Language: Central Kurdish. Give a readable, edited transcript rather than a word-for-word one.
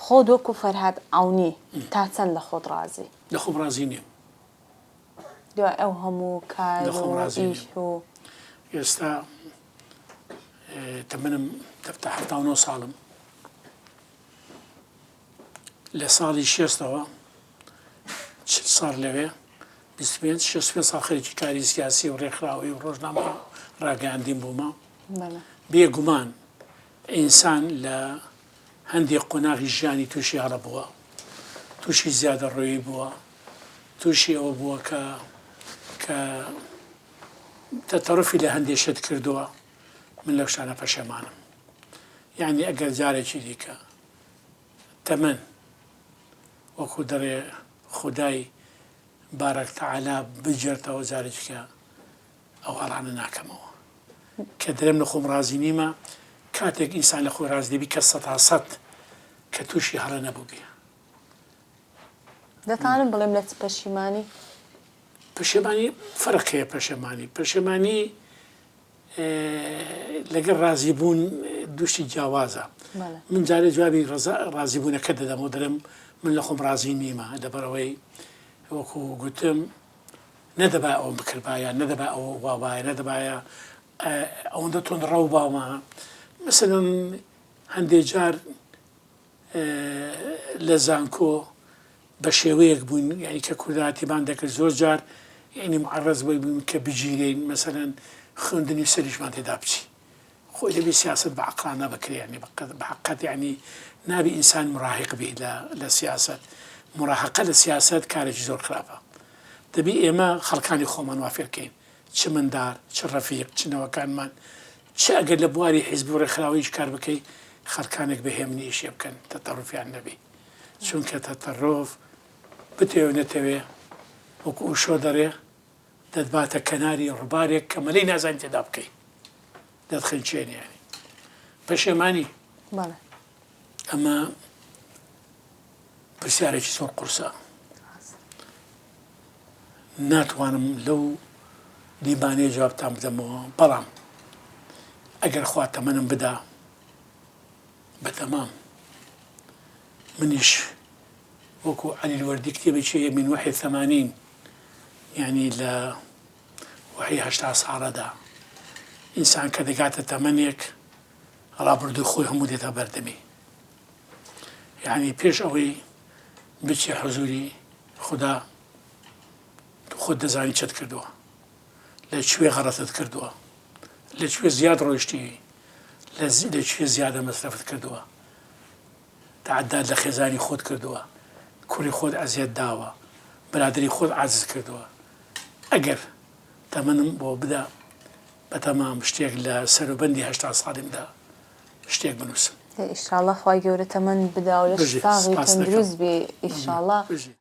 خۆت وەکو فەرهاد عەونی تا چەند لە خۆت ڕازی؟ لە خۆم ڕازی نیم. دوای ئەو هەموو کار و ئیش و ئێستا تەمەنم دەبتە 79 ساڵم. لە ساڵی 60ەوە 40 ساڵ لەوێ 25 ساڵ خەریکی کاری سیاسی و ڕێکخراوی و ڕۆژنامە ڕاگەیاندیم بوومە. بێگومان ئینسان لە هەندێک قۆناغی ژیانی تووشی هەڵە بووە، تووشی زیادە ڕۆیی بووە، تووشی ئەوە بووە کە تەتەڕفی لە هەندێک شت کردووە. من لەو شتانە پەشێمانم. یعنی ئەگەر جارێکی دیکە تەمەن وەکو دەڕێ خودای بارەک تەعالا بجێرتەوە جارێککە ئەو هەڵانە ناکەمەوە کە دەرێم لە خۆم ڕازی نیمە. کاتێک ئینسان لە خۆی ڕاز دەبی کە 100% کە تووشی هەڵە نەبوو بێ. دەتوانم بڵێم لە چ پەشیمانی؟ پەشێمانی فەرقەیە. پەشێمانی لەگەڵ ڕازیبوون دووشتی جیاوازە. من جارێ جوابی ڕازیبوونەکە دەدەمەوە دەرم من لە خۆم ڕازی نیمە لەبەرەوەی وەکو گوتم نەدەبا ئەوم بکردبایە، نەدەبا ئەوە وابایە، نەدەبایە ئەوەندە تۆندڕە و باومە. مەسەلەن هەندێک جار لە زانکۆ بە شێوەیەک بووین، یعنی کە کورداتیبان دەکرد زۆر جار یعنی معەڕەز بۆی بووین کە بگیرین مەسەلەن خوێندنی سەریشمان تێدا بچی. خۆی دەبێت سیاست بە عەقڵانە بکرێ، یعنی بەحەقەت یعنی نابێ ئینسان مراهق بێ لە سیاست. مراهقە لە سیاست کارێکی زۆر خراپە. دەبێ ئێمە خەڵکانی خۆمان وا فێر بکەین، چ منداڵ، چ ڕەفیق، چ نەوەکانمان، چ ئەگەر لە بواری حیزب و ڕێکخراویش کار بکەی خەڵکانێک بەهێمنی ئیشێ بکەن، تەتەڕوفیان نەبێ. چونکە تەتەڕۆف بتەوێ نەتەوێ وەکو ئوشۆ دەڕێ دەتباتە کەناری ڕووبارێک کە مەلەی نازانی تێدا بکەی، دەتخەنچێنی. یعنی پەشێمانی ئەمە پرسیارێکی زۆر قورسە. ناتوانم لەو دیبانەیە جوابتان بدەمەوە، بەڵام ئەگەر خوا تەمەنم بدا بەتەمام منیش وەکو عەلی الوەردی کتێبێکی من وحی 80 یعنی لە وحی 80 ساڵەدا ئینسان کە دەگاتە تەمەنێک ڕابردووی خۆی هەموو دێتە بەردەمی. یعنی پێش ئەوەی بچێ حوزوری خوددا خۆت دەزانی چت کردووە، لەکوێ غەڵەتت کردووە، لەکوێ زیاد ڕۆیشتی، لەکوێ زیادە مەسرەفت کردووە، تعەدات لە خێزانی خۆت کردووە، کوڕی خۆت ئەزیەت داوە، برادری خۆت عاجز کردووە. ئەگەر تەمەنم بۆ بدا بەتەمام شتێک لە سەروبەندی 80 ساڵیمدا شتێک بنووسم. ئینشاڵڵا خوای گەورە تەمەن بدا و لە شفاغی تەندروست بێ ئینشاڵڵا.